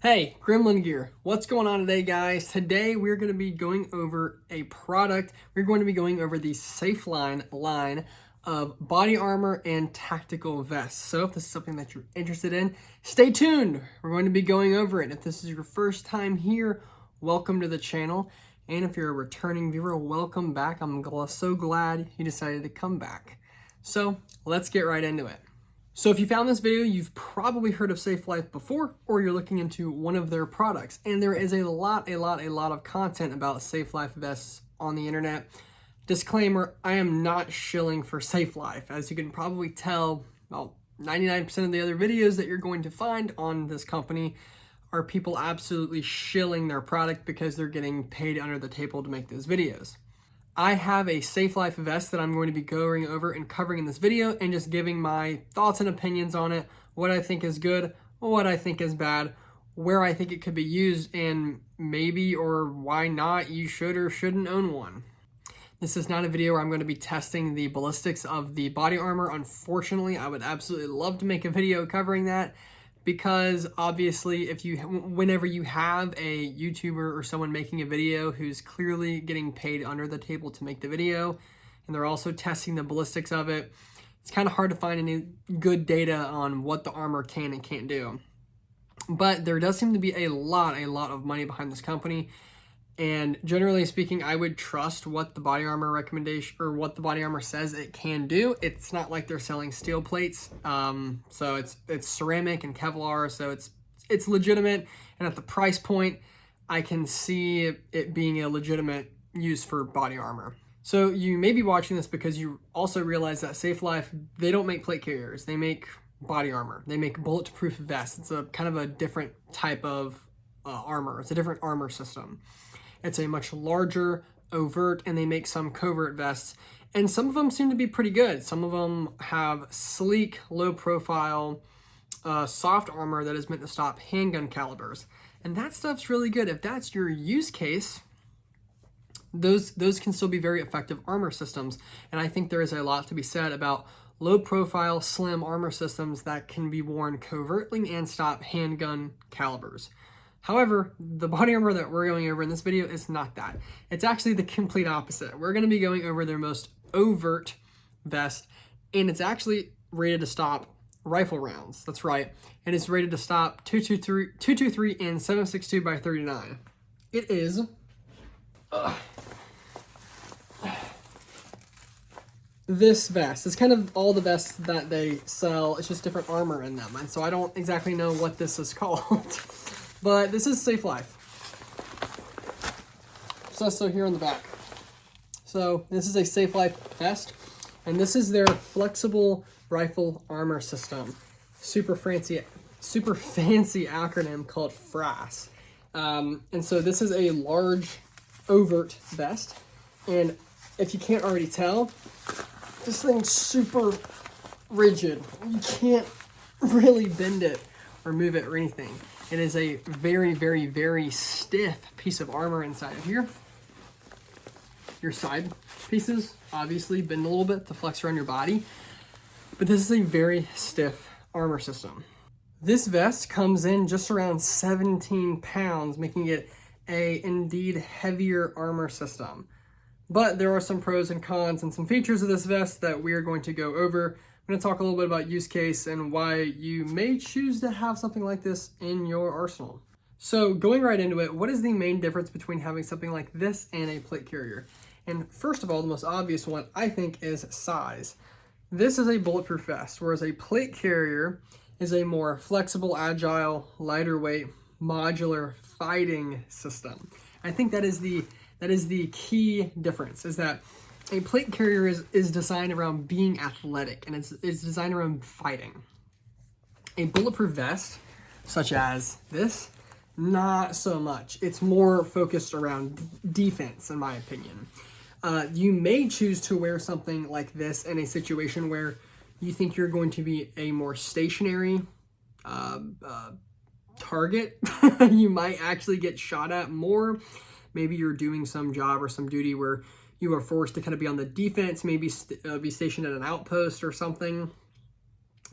Hey, Gremlin Gear, what's going on today, guys? Today we're going to be going over a product. We're going to be going over the Safeline line of body armor and tactical vests. So if this is something that you're interested in, stay tuned. We're going to be going over it. If this is your first time here, welcome to the channel. And if you're a returning viewer, welcome back. I'm so glad you decided to come back. So let's get right into it. So if you found this video, you've probably heard of Safeline before, or you're looking into one of their products. And there is a lot of content about Safeline vests on the internet. Disclaimer, I am not shilling for Safeline. As you can probably tell, well, 99% of the other videos that you're going to find on this company are people absolutely shilling their product because they're getting paid under the table to make those videos. I have a Safeline vest that I'm going to be going over and covering in this video and just giving my thoughts and opinions on it, what I think is good, what I think is bad, where I think it could be used, and maybe or why not you should or shouldn't own one. This is not a video where I'm going to be testing the ballistics of the body armor. Unfortunately, I would absolutely love to make a video covering that, because obviously whenever you have a YouTuber or someone making a video who's clearly getting paid under the table to make the video, and they're also testing the ballistics of it, it's kind of hard to find any good data on what the armor can and can't do. But there does seem to be a lot of money behind this company. And generally speaking, I would trust what the body armor recommendation or what the body armor says it can do. It's not like they're selling steel plates. So it's ceramic and Kevlar, so it's legitimate. And at the price point, I can see it being a legitimate use for body armor. So you may be watching this because you also realize that Safeline, they don't make plate carriers. They make body armor. They make bulletproof vests. It's a kind of a different type of armor. It's a different armor system. It's a much larger, overt, and they make some covert vests. And some of them seem to be pretty good. Some of them have sleek, low-profile, soft armor that is meant to stop handgun calibers. And that stuff's really good. If that's your use case, those can still be very effective armor systems. And I think there is a lot to be said about low-profile, slim armor systems that can be worn covertly and stop handgun calibers. However, the body armor that we're going over in this video is not that. It's actually the complete opposite. We're going to be going over their most overt vest, and it's actually rated to stop rifle rounds. That's right. It is rated to stop 223 and 7.62 by 39. It is this vest. It's kind of all the vests that they sell. It's just different armor in them, and so I don't exactly know what this is called. But this is Safeline. So here on the back. So this is a Safeline vest, and this is their flexible rifle armor system. Super fancy acronym called FRAS. And so this is a large, overt vest, and if you can't already tell, this thing's super rigid. You can't really bend it or move it or anything. It is a very stiff piece of armor inside of here. Your side pieces obviously bend a little bit to flex around your body, but this is a very stiff armor system. This vest comes in just around 17 pounds, making it a indeed heavier armor system. But there are some pros and cons and some features of this vest that we are going to go over. I'm going to talk a little bit about use case and why you may choose to have something like this in your arsenal. So going right into it, what is the main difference between having something like this and a plate carrier? And first of all, the most obvious one I think is size. This is a bulletproof vest, whereas a plate carrier is a more flexible, agile, lighter weight, modular fighting system. I think that is the key difference, is that a plate carrier is designed around being athletic, and it's designed around fighting. A bulletproof vest, such as this, not so much. It's more focused around defense, in my opinion. You may choose to wear something like this in a situation where you think you're going to be a more stationary target. You might actually get shot at more. Maybe you're doing some job or some duty where you are forced to kind of be on the defense, maybe be stationed at an outpost or something,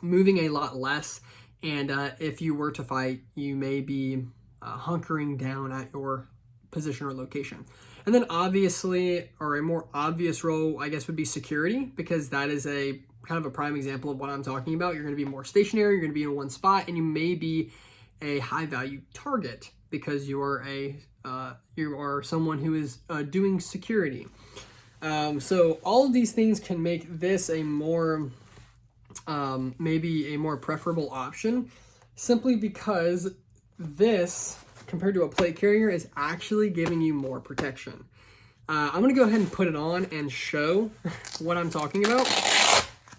moving a lot less. And if you were to fight, you may be hunkering down at your position or location. And then obviously, or a more obvious role, I guess, would be security, because that is a kind of a prime example of what I'm talking about. You're going to be more stationary, you're going to be in one spot, and you may be a high value target because you are someone who is doing security. So all of these things can make this a more maybe a more preferable option, simply because this, compared to a plate carrier, is actually giving you more protection. I'm going to go ahead and put it on and show what I'm talking about.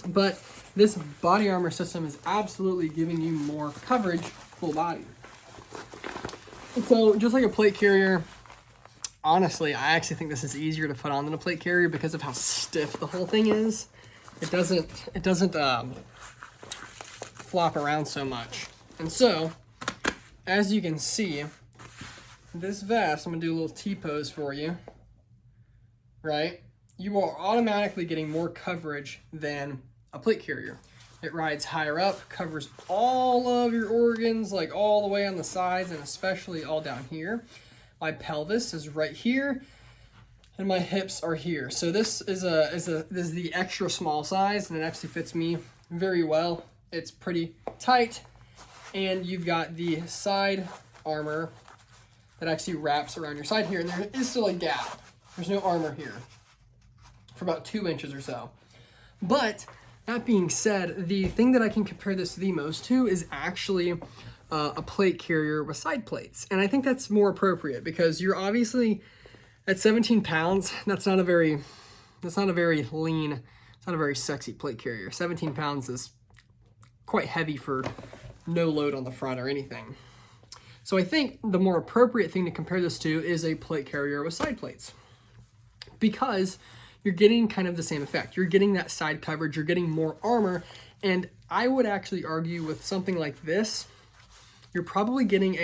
But this body armor system is absolutely giving you more coverage full body. And so just like a plate carrier, honestly, I actually think this is easier to put on than a plate carrier because of how stiff the whole thing is. It doesn't flop around so much. And so, as you can see, this vest, I'm gonna do a little T-pose for you, right? You are automatically getting more coverage than a plate carrier. It rides higher up, covers all of your organs, like all the way on the sides, and especially all down here. My pelvis is right here, and my hips are here. So this is the extra small size, and it actually fits me very well. It's pretty tight, and you've got the side armor that actually wraps around your side here, and there is still a gap. There's no armor here for about 2 inches or so. But that being said, the thing that I can compare this the most to is actually a plate carrier with side plates. And I think that's more appropriate because you're obviously at 17 pounds. That's not a very lean, it's not a very sexy plate carrier. 17 pounds is quite heavy for no load on the front or anything. So I think the more appropriate thing to compare this to is a plate carrier with side plates, because you're getting kind of the same effect. You're getting that side coverage, you're getting more armor, and I would actually argue with something like this, you're probably getting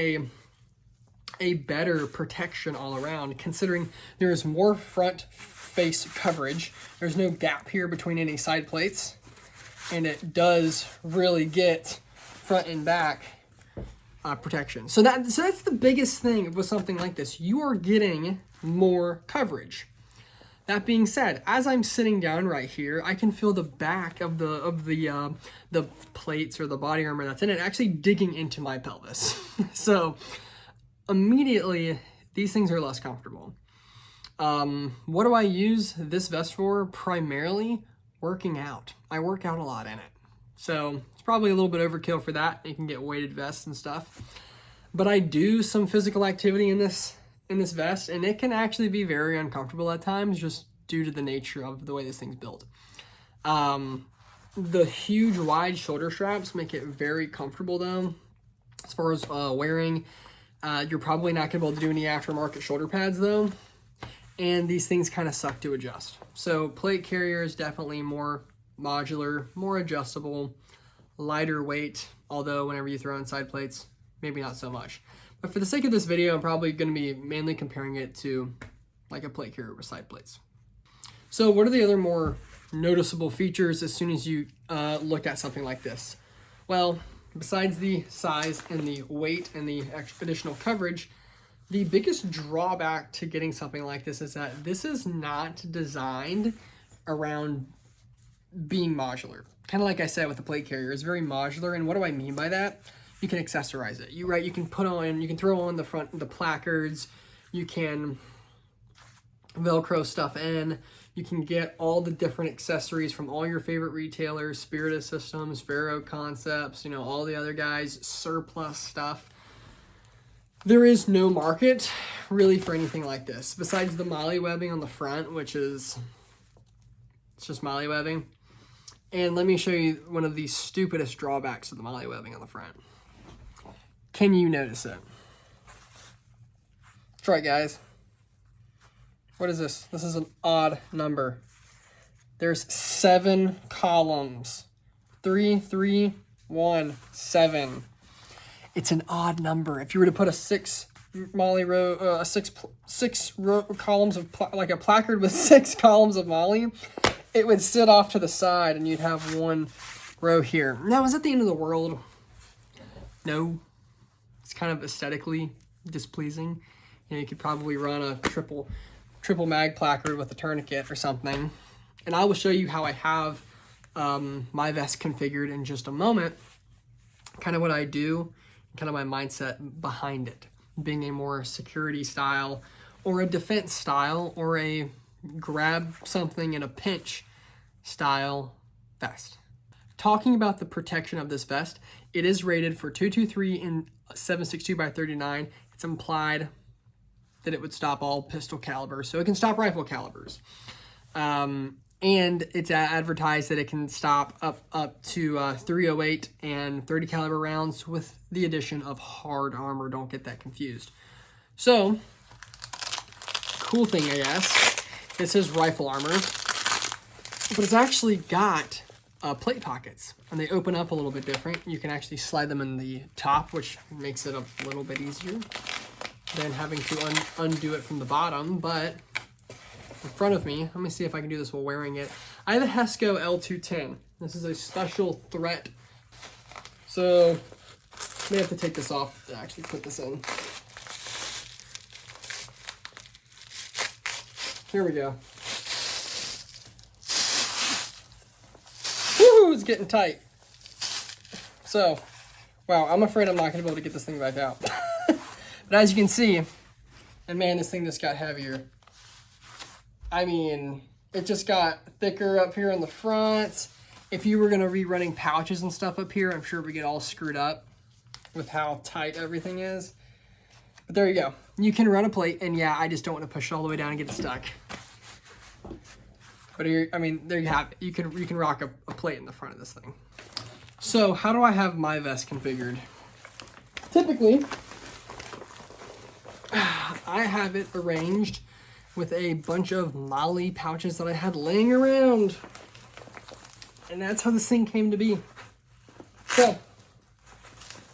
a better protection all around, considering there's more front face coverage. There's no gap here between any side plates, and it does really get front and back protection. So that's the biggest thing with something like this. You are getting more coverage. That being said, as I'm sitting down right here, I can feel the back of the plates or the body armor that's in it actually digging into my pelvis. So immediately, these things are less comfortable. What do I use this vest for? Primarily working out. I work out a lot in it. So it's probably a little bit overkill for that. You can get weighted vests and stuff. But I do some physical activity in this vest, and it can actually be very uncomfortable at times just due to the nature of the way this thing's built. The huge wide shoulder straps make it very comfortable though. As far as wearing, you're probably not gonna be able to do any aftermarket shoulder pads though. And these things kind of suck to adjust. So plate carrier is definitely more modular, more adjustable, lighter weight, although whenever you throw in side plates, maybe not so much. But for the sake of this video, I'm probably going to be mainly comparing it to like a plate carrier with side plates. So what are the other more noticeable features as soon as you look at something like this? Well, besides the size and the weight and the additional coverage, the biggest drawback to getting something like this is that this is not designed around being modular. Kind of like I said with the plate carrier, it's very modular. And what do I mean by that? You can accessorize it. You can you can throw on the placards, you can Velcro stuff in, you can get all the different accessories from all your favorite retailers, Spiritus Systems, Vero Concepts, all the other guys, surplus stuff. There is no market really for anything like this, besides the molly webbing on the front, which is, it's just molly webbing. And let me show you one of the stupidest drawbacks of the molly webbing on the front. Can you notice it? That's right, guys. What is this? This is an odd number. There's 7 columns. 3, 3, 1, 7. It's an odd number. If you were to put a 6 molly row, six row columns of like a placard with 6 columns of molly, it would sit off to the side, and you'd have 1 row here. Now, is that the end of the world? No. It's kind of aesthetically displeasing. You know, you could probably run a triple mag placard with a tourniquet or something. And I will show you how I have my vest configured in just a moment, kind of what I do, kind of my mindset behind it, being a more security style or a defense style or a grab something in a pinch style vest. Talking about the protection of this vest, it is rated for 223 and 7.62 by 39. It's implied that it would stop all pistol calibers, so it can stop rifle calibers. And it's advertised that it can stop up to 308 and 30 caliber rounds with the addition of hard armor. Don't get that confused. So, cool thing, I guess, it says rifle armor, but it's actually got plate pockets, and they open up a little bit different. You can actually slide them in the top, which makes it a little bit easier than having to undo it from the bottom. But in front of me, let me see if I can do this while wearing it. I have a Hesco L210. This is a special threat. So, I may have to take this off to actually put this in. Here we go. Woohoo, it's getting tight. So, wow, I'm afraid I'm not going to be able to get this thing back out. But as you can see, and man, this thing just got heavier. I mean, it just got thicker up here in the front. If you were going to be running pouches and stuff up here, I'm sure we get all screwed up with how tight everything is. But there you go. You can run a plate, and yeah, I just don't want to push it all the way down and get it stuck. But I mean, there you have it. You can rock a plate in the front of this thing. So how do I have my vest configured? Typically, I have it arranged with a bunch of Molly pouches that I had laying around. And that's how this thing came to be. So,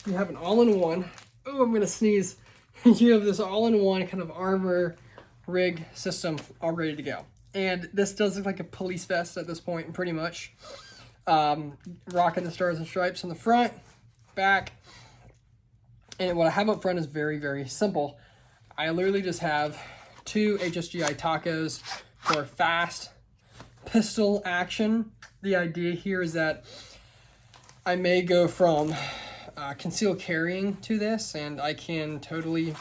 you have an all-in-one. Oh, I'm gonna sneeze. You have this all-in-one kind of armor rig system all ready to go. And this does look like a police vest at this point, pretty much. Rocking the stars and stripes on the front, back. And what I have up front is very, very simple. I literally just have 2 HSGI tacos for fast pistol action. The idea here is that I may go from concealed carrying to this, and I can totally,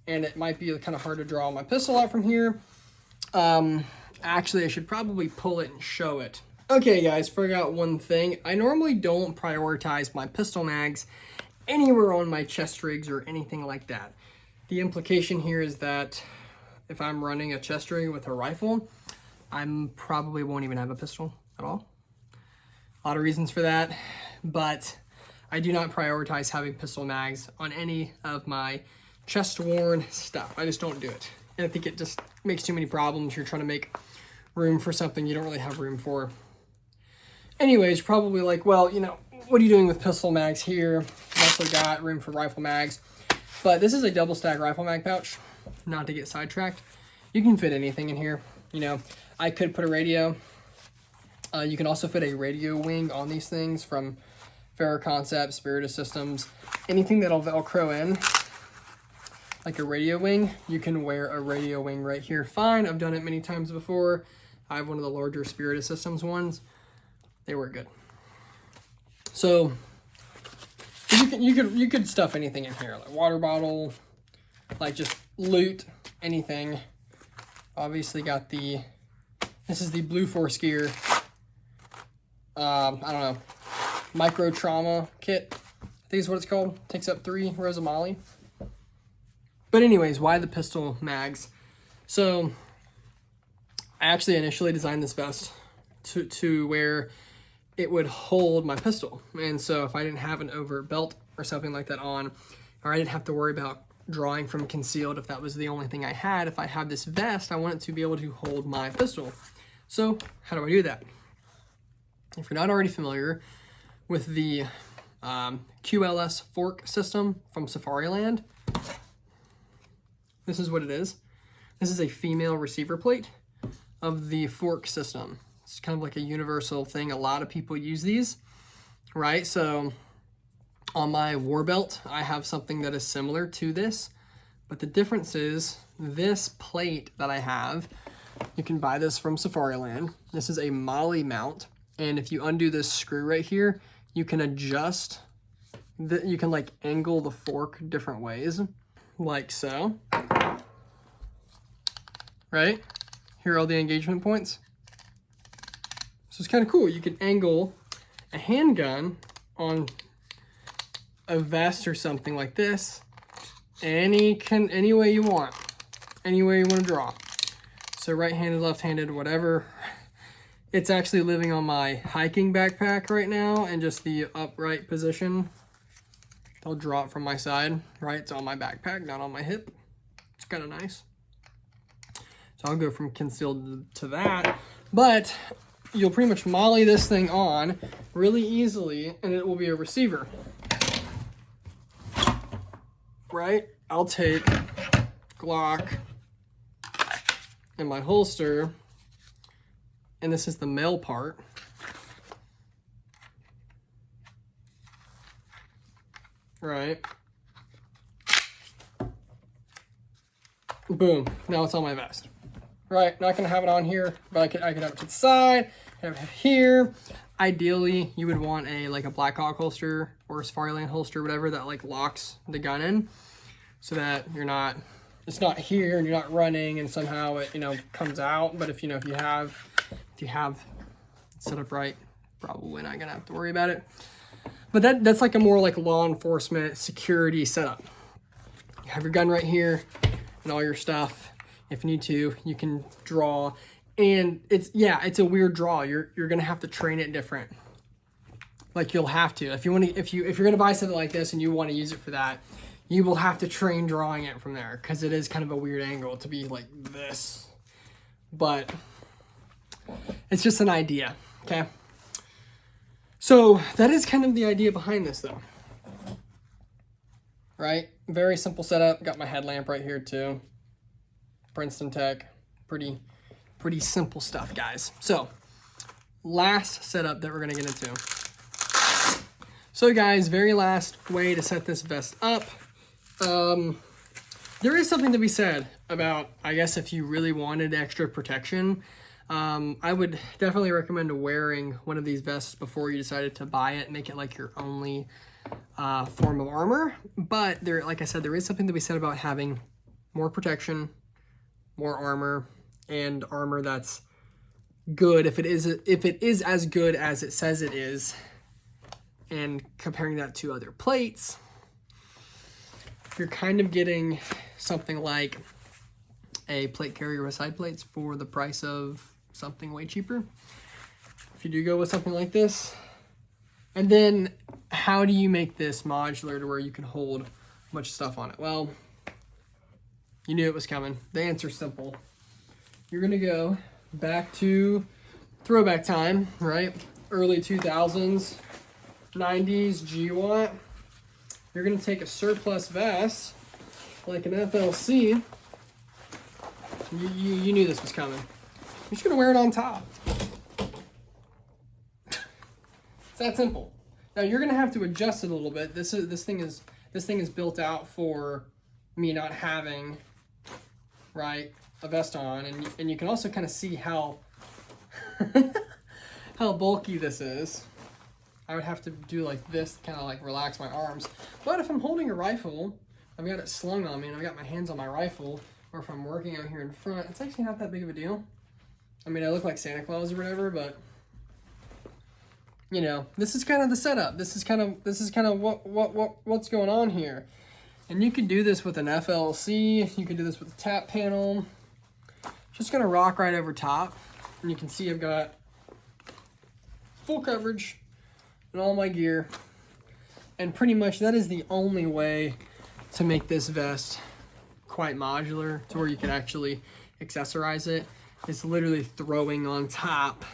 and it might be kind of hard to draw my pistol out from here. Actually, I should probably pull it and show it. Okay, guys, forgot one thing. I normally don't prioritize my pistol mags anywhere on my chest rigs or anything like that. The implication here is that if I'm running a chest rig with a rifle, I probably won't even have a pistol at all. A lot of reasons for that, but I do not prioritize having pistol mags on any of my chest-worn stuff. I just don't do it. And I think it just makes too many problems. You're trying to make room for something you don't really have room for. Anyways, probably like, well, you know, what are you doing with pistol mags here? I've also got room for rifle mags. But this is a double stack rifle mag pouch, not to get sidetracked. You can fit anything in here. You know, I could put a radio. You can also fit a radio wing on these things from Ferro Concept, Spirit Systems, anything that'll Velcro in, like a radio wing. You can wear a radio wing right here. Fine, I've done it many times before. I have one of the larger Spirit Systems ones. They work good. So you could stuff anything in here, like water bottle, like just loot, anything. Obviously got this is the Blue Force Gear, I don't know, micro trauma kit, I think is what it's called. Takes up 3 rows of Molly. But anyways, why the pistol mags? So I actually initially designed this vest to where it would hold my pistol. And so if I didn't have an overt belt or something like that on, or I didn't have to worry about drawing from concealed if that was the only thing I had, if I had this vest, I wanted to be able to hold my pistol. So how do I do that? If you're not already familiar with the QLS fork system from Safariland, this is what it is. This is a female receiver plate of the fork system. It's kind of like a universal thing. A lot of people use these, right? So On my war belt, I have something that is similar to this, but the difference is this plate that I have, you can buy this from Safariland. This is a Molly mount, and if you undo this screw right here, you can adjust, you can like angle the fork different ways, like so, right? Here are all the engagement points. So it's kind of cool. You can angle a handgun on a vest or something like this any way you want, any way you want to draw. So right-handed, left-handed, whatever. It's actually living on my hiking backpack right now and just the upright position. I'll draw it from my side, right? It's on my backpack, not on my hip. It's kind of nice. So I'll go from concealed to that, but you'll pretty much molly this thing on really easily and it will be a receiver. Right? I'll take Glock in my holster, and this is the male part. Right? Boom. Now it's on my vest. Right? Not gonna have it on here, but I could have it to the side, have it here. Ideally, you would want a Blackhawk holster or a Safariland holster, whatever, that like locks the gun in, so that it's not here and you're not running and somehow it comes out. But if you have it set up right, probably not gonna have to worry about it. But that's like a more like law enforcement security setup. You have your gun right here and all your stuff. If you need to, you can draw. And it's a weird draw. You're gonna have to train it different. Like you'll have to. If you're gonna buy something like this and you want to use it for that, you will have to train drawing it from there, because it is kind of a weird angle to be like this. But it's just an idea, okay? So that is kind of the idea behind this though. Right? Very simple setup. Got my headlamp right here too. Princeton Tech. Pretty simple stuff, guys. So, last setup that we're gonna get into. So guys, very last way to set this vest up. There is something to be said about, I guess, if you really wanted extra protection. I would definitely recommend wearing one of these vests before you decided to buy it. Make it like your only form of armor. But like I said, there is something to be said about having more protection, more armor, and armor that's good if it is as good as it says it is, and comparing that to other plates, you're kind of getting something like a plate carrier with side plates for the price of something way cheaper if you do go with something like this. And then how do you make this modular to where you can hold much stuff on it? Well, you knew it was coming. The answer's simple. You're gonna go back to throwback time, right? Early 2000s, 90s, GWOT. You're gonna take a surplus vest, like an FLC. You knew this was coming. You're just gonna wear it on top. It's that simple. Now you're gonna have to adjust it a little bit. This thing is built out for me not having, right, a vest on, and you can also kind of see how how bulky this is. I would have to do like this to kind of like relax my arms. But if I'm holding a rifle, I've got it slung on me and I've got my hands on my rifle, or if I'm working out here in front, it's actually not that big of a deal. I mean, I look like Santa Claus or whatever, but this is kind of the setup. This is kind of what's going on here. And you can do this with an FLC. You can do this with a tap panel. Just gonna rock right over top, and you can see I've got full coverage and all my gear. And pretty much that is the only way to make this vest quite modular, to where you can actually accessorize it. It's literally throwing on top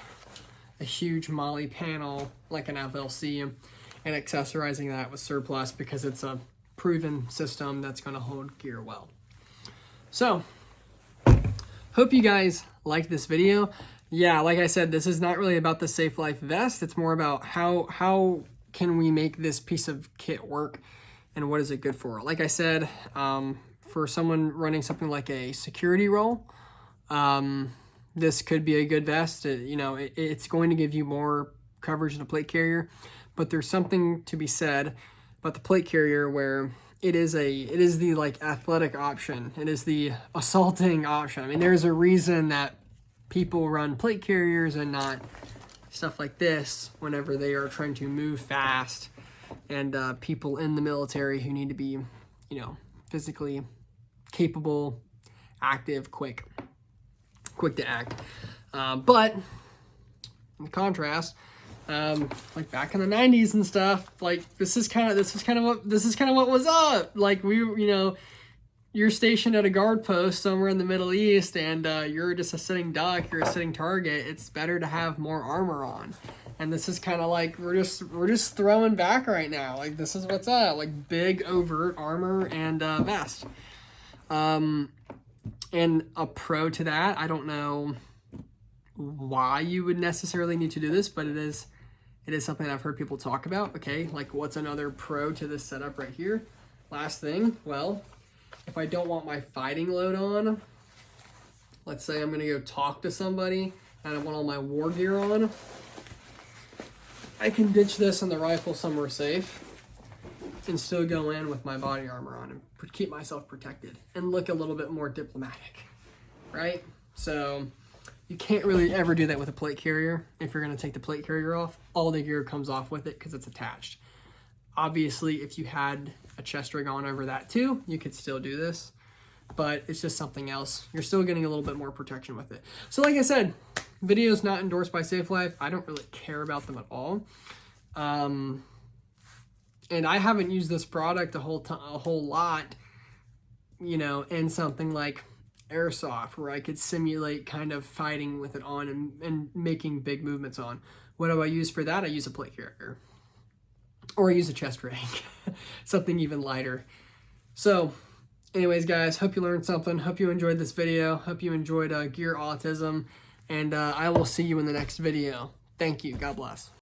a huge molly panel like an FLC and accessorizing that with surplus, because it's a proven system that's going to hold gear well. So, hope you guys liked this video. Yeah, like I said, this is not really about the Safe Life vest. It's more about how can we make this piece of kit work, and what is it good for? Like I said, for someone running something like a security role, this could be a good vest. It's going to give you more coverage than a plate carrier, but there's something to be said about the plate carrier where it is the like athletic option. It is the assaulting option. I mean, there's a reason that people run plate carriers and not stuff like this whenever they are trying to move fast, and people in the military who need to be, physically capable, active, quick to act. But in contrast, like back in the 90s and stuff, like this is kind of what was up. Like you're stationed at a guard post somewhere in the Middle East, and you're just a sitting duck, you're a sitting target. It's better to have more armor on. And this is kind of like we're just throwing back right now. Like this is what's up, like big overt armor and vest. And a pro to that, I don't know why you would necessarily need to do this, but it is something I've heard people talk about. Okay, like what's another pro to this setup right here? Last thing, well, if I don't want my fighting load on, let's say I'm gonna go talk to somebody and I want all my war gear on, I can ditch this in the rifle somewhere safe and still go in with my body armor on and keep myself protected and look a little bit more diplomatic, right? So you can't really ever do that with a plate carrier. If you're gonna take the plate carrier off, all the gear comes off with it because it's attached. Obviously, if you had a chest rig on over that too, you could still do this, but it's just something else. You're still getting a little bit more protection with it. So like I said, video is not endorsed by Safe Life. I don't really care about them at all. And I haven't used this product a whole lot, in something like airsoft where I could simulate kind of fighting with it on and making big movements on. What do I use for that? I use a plate carrier. Or I use a chest rig. Something even lighter. So, anyways, guys, hope you learned something. Hope you enjoyed this video. Hope you enjoyed gear autism. And I will see you in the next video. Thank you. God bless.